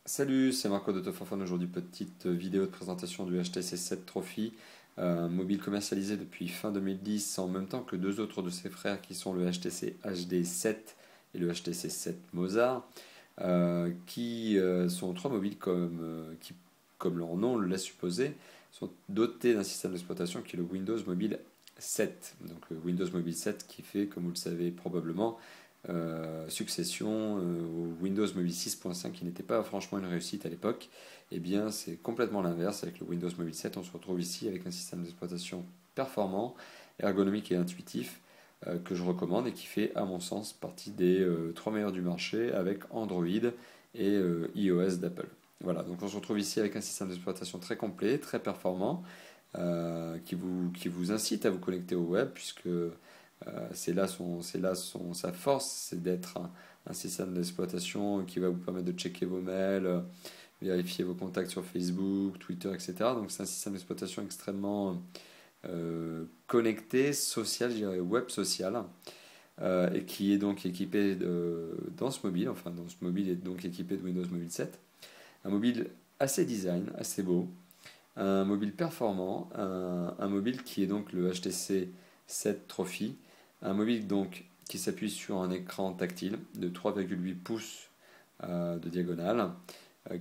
Salut, c'est Marco de Tophophone. Aujourd'hui, petite vidéo de présentation du HTC 7 Trophy, mobile commercialisé depuis fin 2010 en même temps que deux autres de ses frères qui sont le HTC HD 7 et le HTC 7 Mozart, qui sont trois mobiles qui, comme leur nom le laisse supposer, sont dotés d'un système d'exploitation qui est le Windows Mobile 7. Donc le Windows Mobile 7 qui fait, comme vous le savez probablement, succession au Windows Mobile 6.5 qui n'était pas franchement une réussite à l'époque. Et bien c'est complètement l'inverse. Avec le Windows Mobile 7 on se retrouve ici avec un système d'exploitation performant, ergonomique et intuitif, que je recommande et qui fait à mon sens partie des trois meilleurs du marché avec Android et iOS d'Apple. Voilà, donc on se retrouve ici avec un système d'exploitation très complet, très performant, qui vous incite à vous connecter au web, puisque sa force, c'est d'être un système d'exploitation qui va vous permettre de checker vos mails, vérifier vos contacts sur Facebook, Twitter, etc. Donc c'est un système d'exploitation extrêmement connecté, social, je dirais web social, et qui est donc équipé dans ce mobile, dans ce mobile est donc équipé de Windows Mobile 7. Un mobile assez design, assez beau, un mobile performant, un mobile qui est donc le HTC 7 Trophy, un mobile donc qui s'appuie sur un écran tactile de 3,8 pouces de diagonale,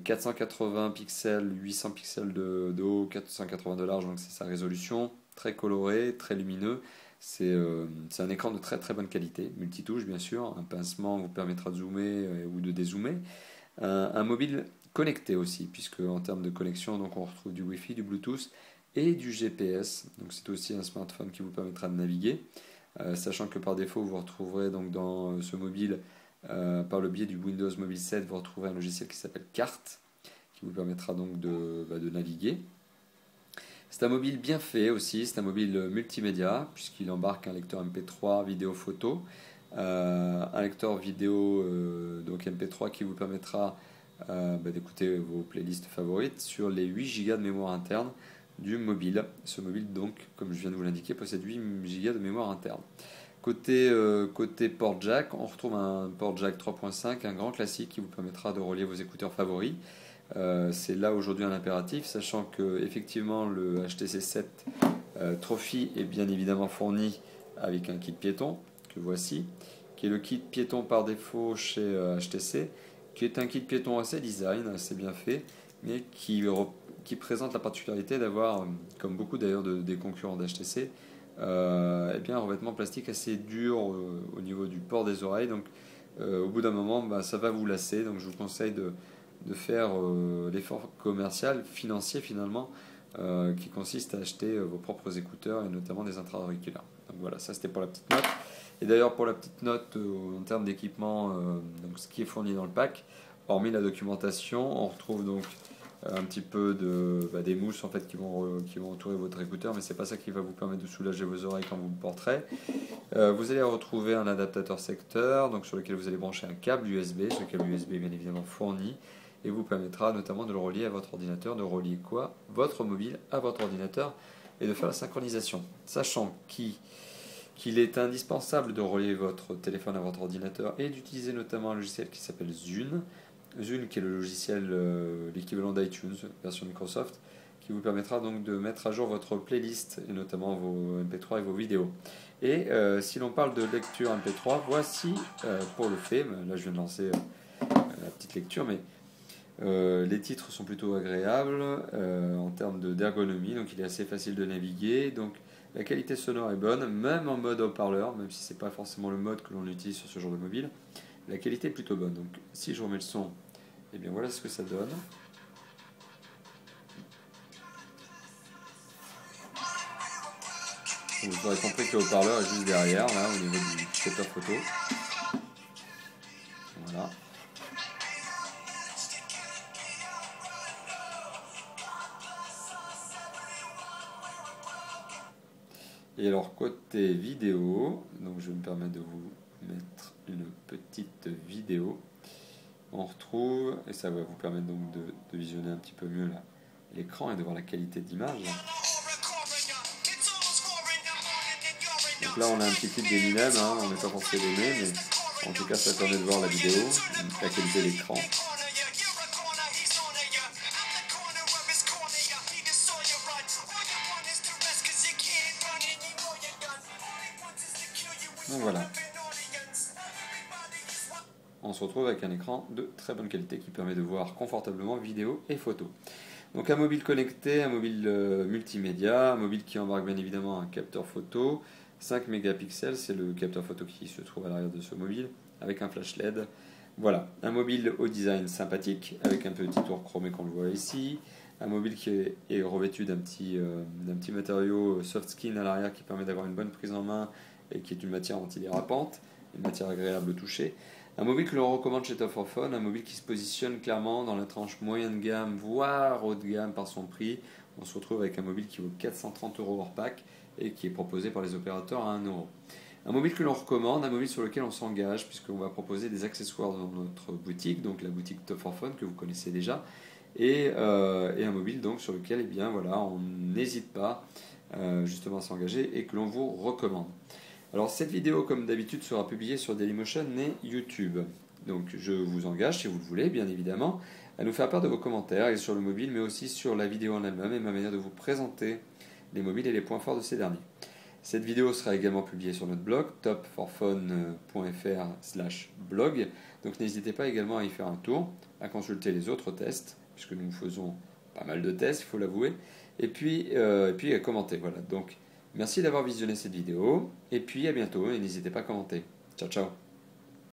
480 pixels, 800 pixels de haut, 480 de large, donc c'est sa résolution, très coloré, très lumineux. C'est un écran de très très bonne qualité, multitouche bien sûr, un pincement vous permettra de zoomer ou de dézoomer. Un mobile connecté aussi, puisque en termes de connexion, donc on retrouve du Wi-Fi, du Bluetooth et du GPS. Donc c'est aussi un smartphone qui vous permettra de naviguer, sachant que par défaut vous retrouverez donc dans ce mobile, par le biais du Windows Mobile 7, vous retrouverez un logiciel qui s'appelle Carte, qui vous permettra donc de naviguer. C'est un mobile bien fait aussi, c'est un mobile multimédia, puisqu'il embarque un lecteur MP3 vidéo photo, un lecteur vidéo donc MP3 qui vous permettra d'écouter vos playlists favorites sur les 8 Go de mémoire interne du mobile. Ce mobile donc, comme je viens de vous l'indiquer, possède 8 Go de mémoire interne. Côté port jack, on retrouve un port jack 3.5, un grand classique qui vous permettra de relier vos écouteurs favoris. C'est là aujourd'hui un impératif, sachant que effectivement le HTC 7 Trophy est bien évidemment fourni avec un kit piéton que voici, qui est le kit piéton par défaut chez HTC, qui est un kit piéton assez design, assez bien fait, mais qui présente la particularité d'avoir, comme beaucoup d'ailleurs des concurrents d'HTC, un revêtement plastique assez dur au niveau du port des oreilles. Donc au bout d'un moment, ça va vous lasser. Donc je vous conseille de faire l'effort commercial, financier finalement, qui consiste à acheter vos propres écouteurs et notamment des intra-auriculaires. Donc voilà, ça c'était pour la petite note. Et d'ailleurs pour la petite note en termes d'équipement, donc ce qui est fourni dans le pack, hormis la documentation, on retrouve donc un petit peu des mousses en fait qui vont entourer votre écouteur, mais c'est pas ça qui va vous permettre de soulager vos oreilles quand vous le porterez. Vous allez retrouver un adaptateur secteur, donc sur lequel vous allez brancher un câble USB. Ce câble USB est bien évidemment fourni et vous permettra notamment de le relier à votre ordinateur, de relier quoi? Votre mobile à votre ordinateur et de faire la synchronisation. Sachant qu'il est indispensable de relier votre téléphone à votre ordinateur et d'utiliser notamment un logiciel qui s'appelle Zune. Zune qui est le logiciel, l'équivalent d'iTunes, version Microsoft, qui vous permettra donc de mettre à jour votre playlist et notamment vos MP3 et vos vidéos. Et si l'on parle de lecture MP3, voici pour le fait, là je viens de lancer la petite lecture, mais les titres sont plutôt agréables en termes d'ergonomie, donc il est assez facile de naviguer, donc la qualité sonore est bonne, même en mode haut-parleur, même si ce n'est pas forcément le mode que l'on utilise sur ce genre de mobile, la qualité est plutôt bonne. Donc si je remets le son, et bien voilà ce que ça donne. Vous aurez compris que le haut-parleur est juste derrière, là, au niveau du capteur photo. Voilà. Et alors côté vidéo, donc je me permets de vous mettre une petite vidéo. On retrouve, et ça va vous permettre donc de visionner un petit peu mieux l'écran et de voir la qualité d'image. Donc là on a un petit clip d'Eminem, on n'est pas forcé d'aimer, mais en tout cas ça permet de voir la vidéo, la qualité de l'écran. Donc voilà. On se retrouve avec un écran de très bonne qualité qui permet de voir confortablement vidéo et photos. Donc un mobile connecté, un mobile multimédia, un mobile qui embarque bien évidemment un capteur photo, 5 mégapixels, c'est le capteur photo qui se trouve à l'arrière de ce mobile, avec un flash LED. Voilà, un mobile au design sympathique, avec un petit tour chromé qu'on le voit ici, un mobile qui est revêtu d'un petit matériau soft skin à l'arrière qui permet d'avoir une bonne prise en main et qui est une matière antidérapante, une matière agréable au toucher. Un mobile que l'on recommande chez Top 4 Phone, un mobile qui se positionne clairement dans la tranche moyenne de gamme, voire haut de gamme par son prix. On se retrouve avec un mobile qui vaut 430 € hors pack et qui est proposé par les opérateurs à 1 €. Un mobile que l'on recommande, un mobile sur lequel on s'engage, puisqu'on va proposer des accessoires dans notre boutique, donc la boutique Top 4 Phone que vous connaissez déjà, et un mobile donc sur lequel voilà, on n'hésite pas justement à s'engager et que l'on vous recommande. Alors cette vidéo, comme d'habitude, sera publiée sur Dailymotion et YouTube. Donc je vous engage, si vous le voulez, bien évidemment, à nous faire part de vos commentaires et sur le mobile, mais aussi sur la vidéo en elle-même et ma manière de vous présenter les mobiles et les points forts de ces derniers. Cette vidéo sera également publiée sur notre blog, top4phone.fr/blog. Donc n'hésitez pas également à y faire un tour, à consulter les autres tests, puisque nous faisons pas mal de tests, il faut l'avouer, et puis à commenter. Voilà. Donc merci d'avoir visionné cette vidéo, et puis à bientôt, et n'hésitez pas à commenter. Ciao, ciao.